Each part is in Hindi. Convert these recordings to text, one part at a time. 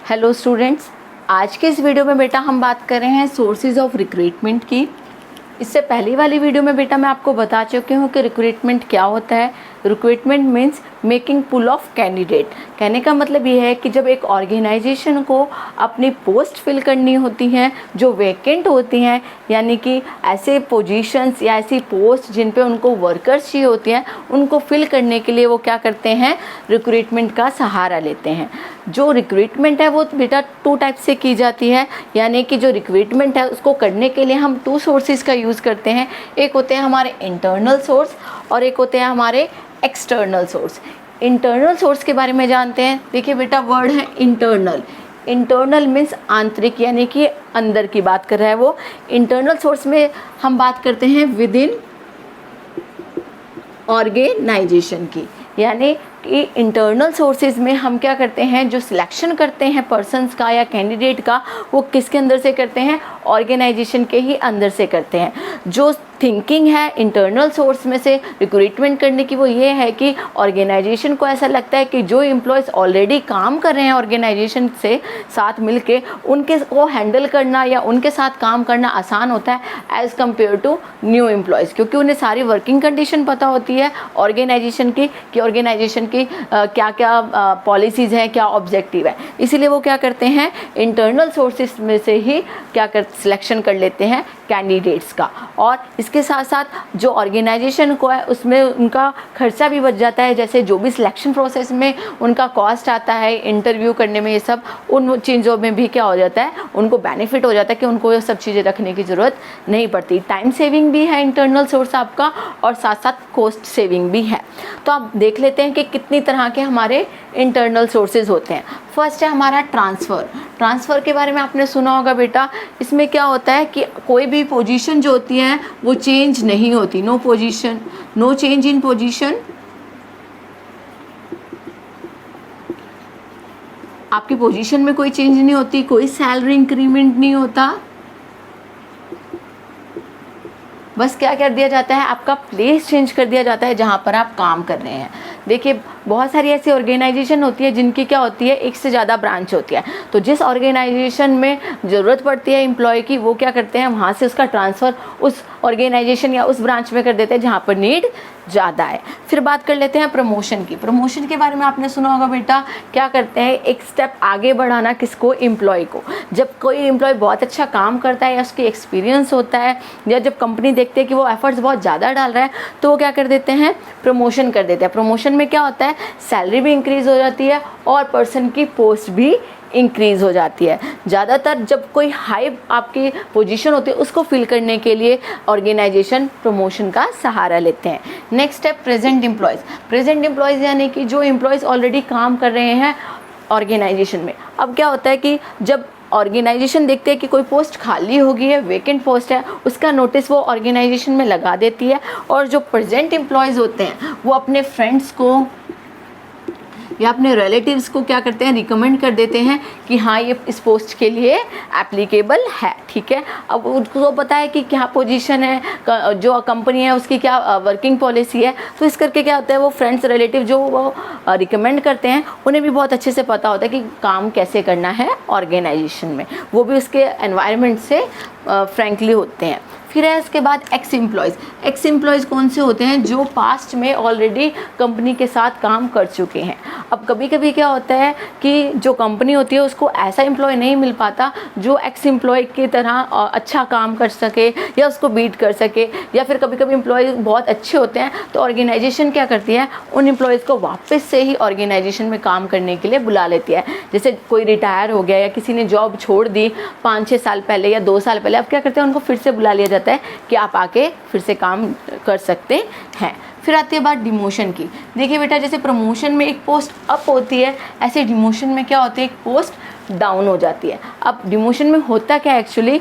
हेलो स्टूडेंट्स, आज के इस वीडियो में बेटा हम बात कर रहे हैं सोर्सेज ऑफ रिक्रूटमेंट की। इससे पहली वाली वीडियो में बेटा मैं आपको बता चुकी हूँ कि रिक्रूटमेंट क्या होता है। Recruitment means making pool of candidate. कहने का मतलब ये है कि जब एक ऑर्गेनाइजेशन को अपनी पोस्ट फिल करनी होती हैं जो वैकेंट होती हैं, यानी कि ऐसे पोजीशंस या ऐसी पोस्ट जिन पे उनको वर्कर्स चाहिए होती हैं, उनको फिल करने के लिए वो क्या करते हैं, रिक्रूटमेंट का सहारा लेते हैं। जो रिक्रूटमेंट है वो बेटा 2 टाइप से की जाती है, यानी कि जो रिक्रूटमेंट है उसको करने के लिए हम 2 सोर्सेज का यूज़ करते हैं। एक होते हैं हमारे इंटरनल सोर्स और एक होते हैं हमारे एक्सटर्नल सोर्स। इंटरनल सोर्स के बारे में जानते हैं। देखिए बेटा, वर्ड है इंटरनल। इंटरनल मीन्स आंतरिक, यानी कि अंदर की बात कर रहा है वो। इंटरनल सोर्स में हम बात करते हैं विद इन ऑर्गेनाइजेशन की, यानी कि इंटरनल सोर्सेज में हम क्या करते हैं, जो सिलेक्शन करते हैं पर्सन्स का या कैंडिडेट का, वो किसके अंदर से करते हैं, ऑर्गेनाइजेशन के ही अंदर से करते हैं। जो थिंकिंग है इंटरनल सोर्स में से रिक्रूटमेंट करने की, वो ये है कि ऑर्गेनाइजेशन को ऐसा लगता है कि जो एम्प्लॉयज़ ऑलरेडी काम कर रहे हैं ऑर्गेनाइजेशन से साथ मिलके, उनके को हैंडल करना या उनके साथ काम करना आसान होता है as compare to new employees, क्योंकि उन्हें सारी वर्किंग कंडीशन पता होती है ऑर्गेनाइजेशन की कि ऑर्गेनाइजेशन की क्या क्या पॉलिसीज़ हैं, क्या ऑब्जेक्टिव है। इसीलिए वो क्या करते हैं, इंटरनल सोर्सेज में से ही क्या कर सिलेक्शन कर लेते हैं कैंडिडेट्स का। और इसके साथ साथ जो ऑर्गेनाइजेशन को है उसमें उनका खर्चा भी बच जाता है। जैसे जो भी सिलेक्शन प्रोसेस में उनका कॉस्ट आता है इंटरव्यू करने में, ये सब उन चीज़ों में भी क्या हो जाता है, उनको बेनिफिट हो जाता है कि उनको ये सब चीज़ें रखने की ज़रूरत नहीं पड़ती। टाइम सेविंग भी है इंटरनल सोर्स आपका, और साथ साथ कॉस्ट सेविंग भी है। तो आप देख लेते हैं कि कितनी तरह के हमारे इंटरनल सोर्सेज होते हैं। फर्स्ट है हमारा ट्रांसफ़र। ट्रांसफ़र के बारे में आपने सुना होगा बेटा। इसमें क्या होता है कि कोई भी पोजीशन जो होती है वो चेंज नहीं होती। No change in position. आपकी पोजीशन में कोई चेंज नहीं होती, कोई सैलरी इंक्रीमेंट नहीं होता। बस क्या कर दिया जाता है, आपका प्लेस चेंज कर दिया जाता है जहाँ पर आप काम कर रहे हैं। देखिए, बहुत सारी ऐसी ऑर्गेनाइजेशन होती है जिनकी क्या होती है, एक से ज़्यादा ब्रांच होती है। तो जिस ऑर्गेनाइजेशन में ज़रूरत पड़ती है एम्प्लॉय की, वो क्या करते हैं, वहाँ से उसका ट्रांसफ़र उस ऑर्गेनाइजेशन या उस ब्रांच में कर देते हैं जहाँ पर नीड ज़्यादा है। फिर बात कर लेते हैं प्रमोशन की। प्रमोशन के बारे में आपने सुना होगा बेटा। क्या करते हैं, एक स्टेप आगे बढ़ाना किसको, एम्प्लॉय को। जब कोई एम्प्लॉय बहुत अच्छा काम करता है या उसकी एक्सपीरियंस होता है, या जब कंपनी देखती है कि वो एफर्ट्स बहुत ज़्यादा डाल रहा है, तो वो क्या कर देते हैं, प्रमोशन कर देते हैं। प्रमोशन में क्या होता है, सैलरी भी इंक्रीज़ हो जाती है और पर्सन की पोस्ट भी इंक्रीज़ हो जाती है। ज़्यादातर जब कोई हाई आपकी पोजीशन होती है उसको फिल करने के लिए ऑर्गेनाइजेशन प्रमोशन का सहारा लेते हैं। नेक्स्ट है प्रेजेंट एम्प्लॉयज़। प्रेजेंट एम्प्लॉयज़ यानी कि जो एम्प्लॉयज़ ऑलरेडी काम कर रहे हैं ऑर्गेनाइजेशन में। अब क्या होता है कि जब ऑर्गेनाइजेशन देखते हैं कि कोई पोस्ट खाली हो गई है, वेकेंट पोस्ट है, उसका नोटिस वो ऑर्गेनाइजेशन में लगा देती है। और जो प्रेजेंट एम्प्लॉयज़ होते हैं वो अपने फ्रेंड्स को या अपने रिलेटिव्स को क्या करते हैं, रिकमेंड कर देते हैं कि हाँ ये इस पोस्ट के लिए एप्लीकेबल है। ठीक है, अब उनको पता है कि क्या पोजीशन है, जो कंपनी है उसकी क्या वर्किंग पॉलिसी है। तो इस करके क्या होता है, वो फ्रेंड्स रिलेटिव जो वो रिकमेंड करते हैं, उन्हें भी बहुत अच्छे से पता होता है कि काम कैसे करना है ऑर्गेनाइजेशन में। वो भी उसके एनवायरनमेंट से फ्रेंकली होते हैं। फिर है इसके बाद एक्स एम्प्लॉयज़। एक्स एम्प्लॉयज़ कौन से होते हैं, जो पास्ट में ऑलरेडी कंपनी के साथ काम कर चुके हैं। अब कभी कभी क्या होता है कि जो कंपनी होती है उसको ऐसा एम्प्लॉय नहीं मिल पाता जो एक्स एम्प्लॉय की तरह अच्छा काम कर सके या उसको बीट कर सके, या फिर कभी कभी एम्प्लॉय बहुत अच्छे होते हैं तो ऑर्गेनाइजेशन क्या करती है, उन एम्प्लॉयज़ को वापस से ही ऑर्गेनाइजेशन में काम करने के लिए बुला लेती है। जैसे कोई रिटायर हो गया या किसी ने जॉब छोड़ दी 5-6 साल पहले या 2 साल पहले, अब क्या करते हैं, उनको फिर से बुला लिया जाता है कि आप आके फिर से काम कर सकते हैं। फिर आती है बात डिमोशन की। देखिए बेटा, जैसे प्रमोशन में एक पोस्ट अप होती है, ऐसे डिमोशन में क्या होता है, एक पोस्ट डाउन हो जाती है। अब डिमोशन में होता क्या है, एक्चुअली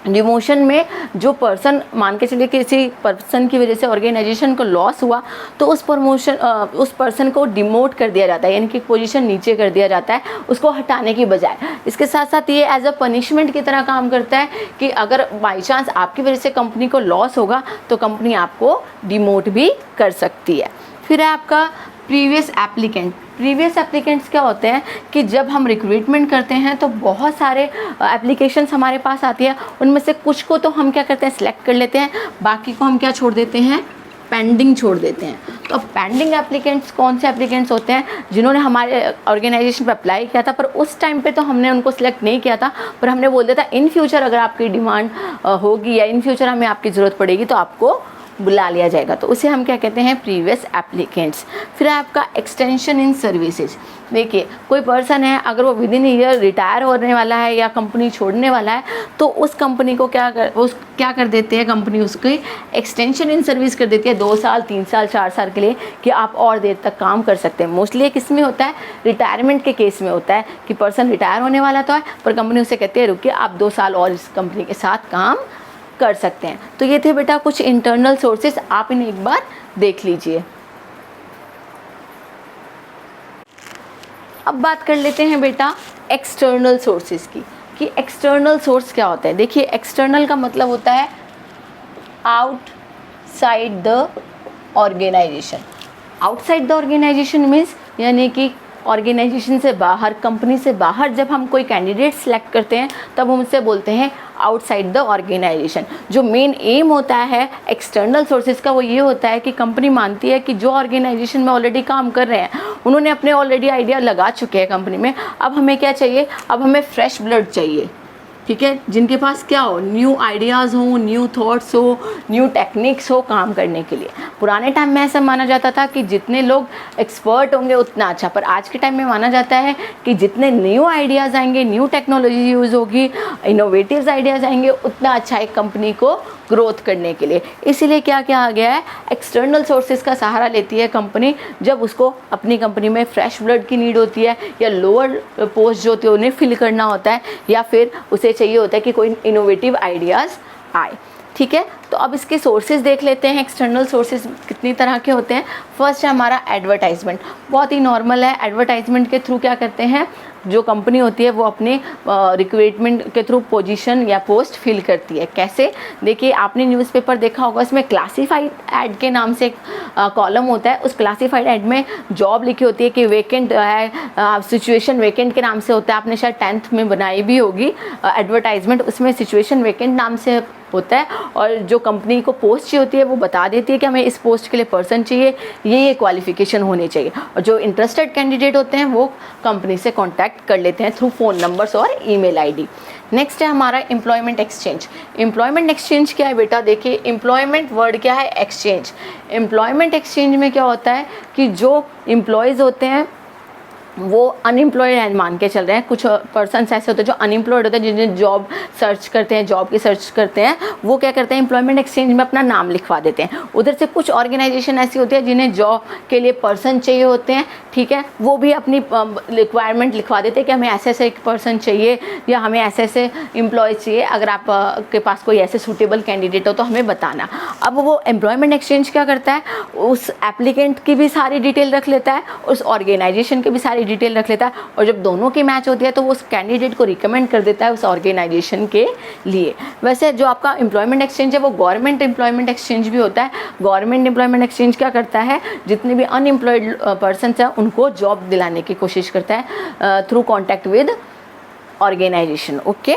डिमोशन में जो पर्सन, मान के चलिए किसी पर्सन की वजह से ऑर्गेनाइजेशन को लॉस हुआ, तो उस पर्सन को डिमोट कर दिया जाता है, यानी कि पोजीशन नीचे कर दिया जाता है उसको हटाने की बजाय। इसके साथ साथ ये एज अ पनिशमेंट की तरह काम करता है कि अगर बाई चांस आपकी वजह से कंपनी को लॉस होगा तो कंपनी आपको डिमोट भी कर सकती है। फिर है आपका प्रीवियस एप्लीकेंट्स क्या होते हैं कि जब हम रिक्रूटमेंट करते हैं तो बहुत सारे एप्लीकेशंस हमारे पास आती है, उनमें से कुछ को तो हम क्या करते हैं सिलेक्ट कर लेते हैं, बाकी को हम क्या छोड़ देते हैं, पेंडिंग छोड़ देते हैं। तो अब पेंडिंग एप्लीकेंट्स कौन से एप्लीकेंट्स होते हैं, जिन्होंने हमारे ऑर्गेनाइजेशन पे अप्लाई किया था पर उस टाइम पे तो हमने उनको सिलेक्ट नहीं किया था, पर हमने बोल दिया था इन फ्यूचर अगर आपकी डिमांड होगी या इन फ्यूचर हमें आपकी ज़रूरत पड़ेगी तो आपको बुला लिया जाएगा, तो उसे हम क्या कहते हैं, प्रीवियस एप्लीकेंट्स। फिर आपका एक्सटेंशन इन सर्विसेज। देखिए कोई पर्सन है अगर वो विद इन ईयर रिटायर होने वाला है या कंपनी छोड़ने वाला है तो उस कंपनी को क्या कर देते हैं, कंपनी उसकी एक्सटेंशन इन सर्विस कर देती है 2 साल 3 साल 4 साल के लिए, कि आप और देर तक काम कर सकते हैं। मोस्टली किस में होता है, रिटायरमेंट के केस में होता है कि पर्सन रिटायर होने वाला तो है पर कंपनी उसे कहती है रुकिए आप 2 साल और इस कंपनी के साथ काम कर सकते हैं। तो ये थे बेटा कुछ इंटरनल सोर्सेज, आप इन्हें एक बार देख लीजिए। अब बात कर लेते हैं बेटा एक्सटर्नल सोर्सेज की, कि एक्सटर्नल सोर्स क्या होता है। देखिए एक्सटर्नल का मतलब होता है outside the organisation. Outside the organisation means यानी कि ऑर्गेनाइजेशन से बाहर, कंपनी से बाहर जब हम कोई कैंडिडेट सेलेक्ट करते हैं तब हम उससे बोलते हैं आउटसाइड द ऑर्गेनाइजेशन। जो मेन एम होता है एक्सटर्नल सोर्सेज का वो ये होता है कि कंपनी मानती है कि जो ऑर्गेनाइजेशन में ऑलरेडी काम कर रहे हैं उन्होंने अपने ऑलरेडी आइडिया लगा चुके हैं कंपनी में, अब हमें क्या चाहिए, अब हमें फ्रेश ब्लड चाहिए, ठीक है, जिनके पास क्या हो, न्यू आइडियाज़ हो, न्यू थॉट्स हो, न्यू टेक्निक्स हो काम करने के लिए। पुराने टाइम में ऐसा माना जाता था कि जितने लोग एक्सपर्ट होंगे उतना अच्छा, पर आज के टाइम में माना जाता है कि जितने न्यू आइडियाज़ आएंगे, न्यू टेक्नोलॉजी यूज़ होगी, इनोवेटिव आइडियाज़ आएंगे, उतना अच्छा एक कंपनी को ग्रोथ करने के लिए। इसीलिए क्या क्या आ गया है, एक्सटर्नल सोर्सेज का सहारा लेती है कंपनी जब उसको अपनी कंपनी में फ्रेश ब्लड की नीड होती है या लोअर पोस्ट जो होती है उन्हें फिल करना होता है, या फिर उसे चाहिए होता है कि कोई इनोवेटिव आइडियाज़ आए। ठीक है, तो अब इसके सोर्सेज देख लेते हैं। एक्सटर्नल सोर्सेज कितनी तरह के होते हैं। फर्स्ट है हमारा एडवर्टाइजमेंट, बहुत ही नॉर्मल है। एडवर्टाइजमेंट के थ्रू क्या करते हैं, जो कंपनी होती है वो अपने रिक्रूटमेंट के थ्रू पोजीशन या पोस्ट फिल करती है। कैसे, देखिए आपने न्यूज़पेपर देखा होगा, इसमें क्लासिफाइड ऐड के नाम से एक कॉलम होता है। उस क्लासिफाइड ऐड में जॉब लिखी होती है कि वैकेंट है, सिचुएशन वैकेंट के नाम से होता है। आपने शायद 10th में बनाई भी होगी एडवर्टाइजमेंट, उसमें सिचुएशन वैकेंट नाम से होता है और जो कंपनी को पोस्ट चाहिए होती है वो बता देती है कि हमें इस पोस्ट के लिए पर्सन चाहिए, ये क्वालिफिकेशन होनी चाहिए, और जो इंटरेस्टेड कैंडिडेट होते हैं वो कंपनी से कांटेक्ट कर लेते हैं थ्रू फ़ोन नंबर्स और ईमेल आईडी। नेक्स्ट है हमारा एम्प्लॉयमेंट एक्सचेंज। एम्प्लॉयमेंट एक्सचेंज क्या है बेटा, देखिए एम्प्लॉयमेंट वर्ड क्या है, एक्सचेंज। एम्प्लॉयमेंट एक्सचेंज में क्या होता है कि जो एम्प्लॉयज़ होते हैं वो अनएम्प्लॉयड मान के चल रहे हैं। कुछ पर्सन्स ऐसे होते हैं जो अनएम्प्लॉयड होते हैं, जिन्हें जॉब सर्च करते हैं, जॉब की सर्च करते हैं, वो क्या करते हैं एम्प्लॉयमेंट एक्सचेंज में अपना नाम लिखवा देते हैं। उधर से कुछ ऑर्गेनाइजेशन ऐसी होती है जिन्हें जॉब के लिए पर्सन चाहिए होते हैं, ठीक है, वो भी अपनी रिक्वायरमेंट लिखवा देते हैं कि हमें ऐसे ऐसे एक पर्सन चाहिए या हमें ऐसे ऐसे एम्प्लॉय चाहिए, अगर आप के पास कोई ऐसे सूटेबल कैंडिडेट हो तो हमें बताना। अब वो एम्प्लॉयमेंट एक्सचेंज क्या करता है, उस एप्लीकेंट की भी सारी डिटेल रख लेता है, उस ऑर्गेनाइजेशन की भी सारी डिटेल रख लेता है, और जब दोनों की मैच होती है तो वो उस कैंडिडेट को रिकमेंड कर देता है उस ऑर्गेनाइजेशन के लिए। वैसे जो आपका एम्प्लॉयमेंट एक्सचेंज है वो गवर्नमेंट एम्प्लॉयमेंट एक्सचेंज भी होता है। गवर्नमेंट एम्प्लॉयमेंट एक्सचेंज क्या करता है, जितने भी अनएम्प्लॉयड पर्सन हैं उनको जॉब दिलाने की कोशिश करता है through contact with organisation. Okay,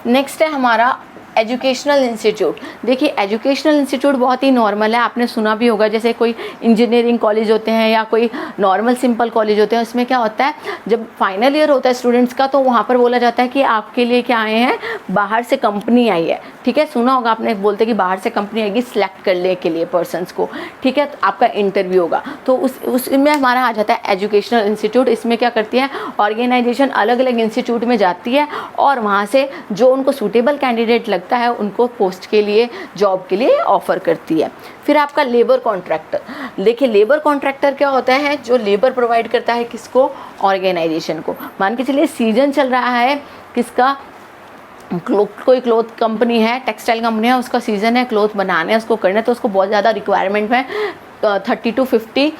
next है हमारा एजुकेशनल इंस्टीट्यूट। देखिए एजुकेशनल इंस्टीट्यूट बहुत ही नॉर्मल है, आपने सुना भी होगा, जैसे कोई इंजीनियरिंग कॉलेज होते हैं या कोई नॉर्मल सिंपल कॉलेज होते हैं, उसमें क्या होता है जब फाइनल ईयर होता है स्टूडेंट्स का तो वहाँ पर बोला जाता है कि आपके लिए क्या आए हैं, बाहर से कंपनी आई है। ठीक है, सुना होगा आपने, बोलते कि बाहर से कंपनी आएगी सिलेक्ट करने के लिए पर्सनस को। ठीक है, तो आपका इंटरव्यू होगा, तो उसमें हमारा आ जाता है एजुकेशनल इंस्टीट्यूट। इसमें क्या करती है ऑर्गेनाइजेशन, अलग अलग इंस्टीट्यूट में जाती है और वहाँ से जो उनको सूटेबल कैंडिडेट लगता है उनको पोस्ट के लिए, जॉब के लिए ऑफर करती है। फिर आपका लेबर कॉन्ट्रैक्टर। देखिए लेबर कॉन्ट्रैक्टर क्या होता है, जो लेबर प्रोवाइड करता है किसको, ऑर्गेनाइजेशन को। मान के चलिए सीजन चल रहा है किसका, कोई क्लोथ कंपनी है, टेक्सटाइल कंपनी है, उसका सीज़न है, क्लोथ बनाने उसको करना है, तो उसको बहुत ज़्यादा रिक्वायरमेंट है 30 to 50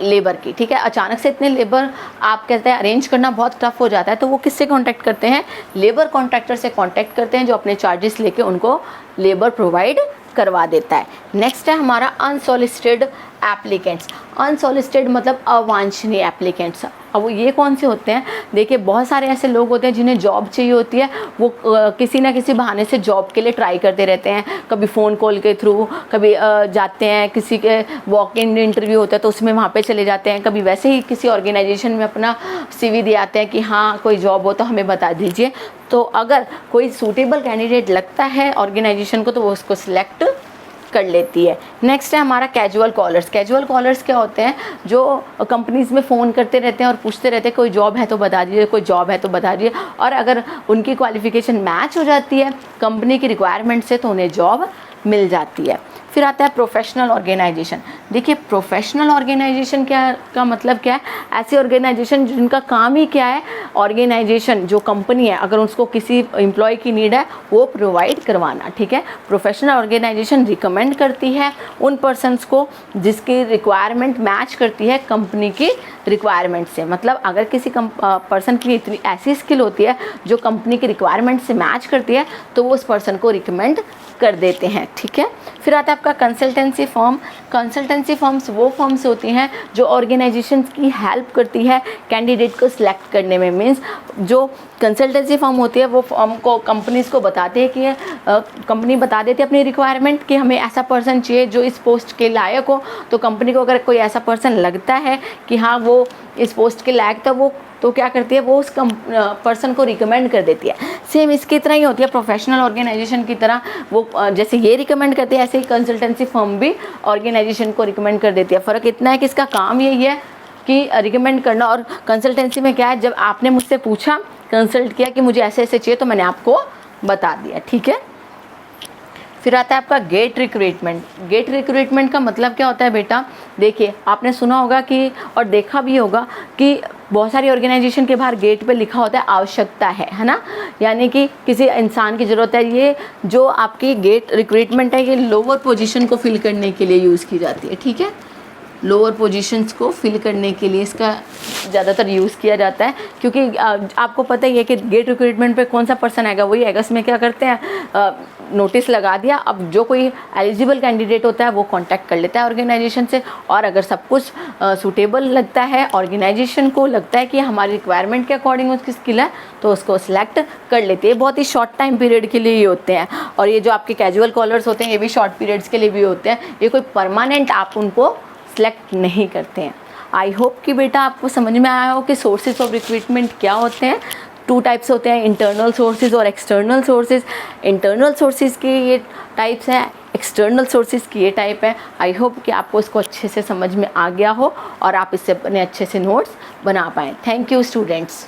लेबर की। ठीक है, अचानक से इतने लेबर आप कहते हैं अरेंज करना बहुत टफ हो जाता है, तो वो किससे कांटेक्ट करते हैं, लेबर कॉन्ट्रैक्टर से कांटेक्ट करते हैं, जो अपने चार्जेस लेके उनको लेबर प्रोवाइड करवा देता है। नेक्स्ट है हमारा अनसॉलिसिटेड एप्लीकेंट्स। अनसॉलिसिटेड मतलब अवांछनीय एप्लीकेंट्स। अब वो ये कौन से होते हैं? देखिए बहुत सारे ऐसे लोग होते हैं जिन्हें जॉब चाहिए होती है, वो किसी ना किसी बहाने से जॉब के लिए ट्राई करते रहते हैं, कभी फ़ोन कॉल के थ्रू, कभी जाते हैं किसी के वॉक इन इंटरव्यू होता है तो उसमें वहाँ पे चले जाते हैं, कभी वैसे ही किसी ऑर्गेनाइजेशन में अपना CV दे आते हैं कि हाँ कोई जॉब हो तो हमें बता दीजिए। तो अगर कोई सूटेबल कैंडिडेट लगता है ऑर्गेनाइजेशन को तो वो उसको सिलेक्ट कर लेती है। नेक्स्ट है हमारा कैजुअल कॉलर्स। कैजुअल कॉलर्स क्या होते हैं? जो कंपनीज़ में फ़ोन करते रहते हैं और पूछते रहते हैं कोई जॉब है तो बता दीजिए, कोई जॉब है तो बता दीजिए, और अगर उनकी क्वालिफ़िकेशन मैच हो जाती है कंपनी की रिक्वायरमेंट से तो उन्हें जॉब मिल जाती है। फिर आता है प्रोफेशनल ऑर्गेनाइजेशन। देखिए प्रोफेशनल ऑर्गेनाइजेशन क्या का मतलब क्या है? ऐसी ऑर्गेनाइजेशन जिनका काम ही क्या है, ऑर्गेनाइजेशन जो कंपनी है अगर उसको किसी एम्प्लॉय की नीड है वो प्रोवाइड करवाना। ठीक है, प्रोफेशनल ऑर्गेनाइजेशन रिकमेंड करती है उन पर्सनस को जिसकी रिक्वायरमेंट मैच करती है कंपनी की रिक्वायरमेंट से। मतलब अगर किसी पर्सन की इतनी ऐसी स्किल होती है जो कंपनी की रिक्वायरमेंट से मैच करती है तो वो उस पर्सन को रिकमेंड कर देते हैं। ठीक है, फिर आता है आपका कंसल्टेंसी फर्म। कंसल्टेंसी फर्म्स वो फर्म्स होती हैं जो ऑर्गेनाइजेशंस की हेल्प करती है कैंडिडेट को सिलेक्ट करने में। मीन्स जो कंसल्टेंसी फर्म होती है वो फर्म को कंपनीज़ को बताते हैं कि कंपनी बता देती है अपनी रिक्वायरमेंट कि हमें ऐसा पर्सन चाहिए जो इस पोस्ट के लायक हो। तो कंपनी को अगर कोई ऐसा पर्सन लगता है कि हाँ वो इस पोस्ट के लायक था, वो तो क्या करती है वो उस पर्सन को रिकमेंड कर देती है। सेम इसकी तरह ही होती है प्रोफेशनल ऑर्गेनाइजेशन की तरह। वो जैसे ये रिकमेंड करती है ऐसे ही कंसल्टेंसी फर्म भी ऑर्गेनाइजेशन को रिकमेंड कर देती है। फ़र्क इतना है कि इसका काम यही है कि रिकमेंड करना, और कंसल्टेंसी में क्या है, जब आपने मुझसे पूछा कंसल्ट किया कि मुझे ऐसे ऐसे चाहिए तो मैंने आपको बता दिया। ठीक है, फिर आता है आपका गेट रिक्रूटमेंट। गेट रिक्रूटमेंट का मतलब क्या होता है बेटा? देखिए आपने सुना होगा कि और देखा भी होगा कि बहुत सारी ऑर्गेनाइजेशन के बाहर गेट पे लिखा होता है आवश्यकता है ना, यानी कि किसी इंसान की ज़रूरत है। ये जो आपकी गेट रिक्रूटमेंट है ये लोअर पोजीशन को फिल करने के लिए यूज़ की जाती है। ठीक है, लोअर पोजीशंस को फिल करने के लिए इसका ज़्यादातर यूज़ किया जाता है, क्योंकि आपको पता ही है कि गेट रिक्रूटमेंट पे कौन सा पर्सन आएगा, वही आएगा। इसमें क्या करते हैं, नोटिस लगा दिया, अब जो कोई एलिजिबल कैंडिडेट होता है वो कांटेक्ट कर लेता है ऑर्गेनाइजेशन से, और अगर सब कुछ सूटेबल लगता है, ऑर्गेनाइजेशन को लगता है कि हमारी रिक्वायरमेंट के अकॉर्डिंग उसकी स्किल है तो उसको सिलेक्ट कर लेते हैं। बहुत ही शॉर्ट टाइम पीरियड के लिए ही होते हैं, और ये जो आपके कैजुअल कॉलर्स होते हैं ये भी शॉर्ट पीरियड्स के लिए भी होते हैं। ये कोई परमानेंट आप उनको सिलेक्ट नहीं करते हैं। आई होप कि बेटा आपको समझ में आया हो कि सोर्सेज ऑफ रिक्रूटमेंट क्या होते हैं। 2 टाइप्स होते हैं, इंटरनल सोर्सेज और एक्सटर्नल सोर्सेज। इंटरनल सोर्सेज के ये टाइप्स हैं, एक्सटर्नल सोर्सेज की ये टाइप है। आई होप कि आपको इसको अच्छे से समझ में आ गया हो और आप इससे अपने अच्छे से नोट्स बना पाएँ। Thank you students.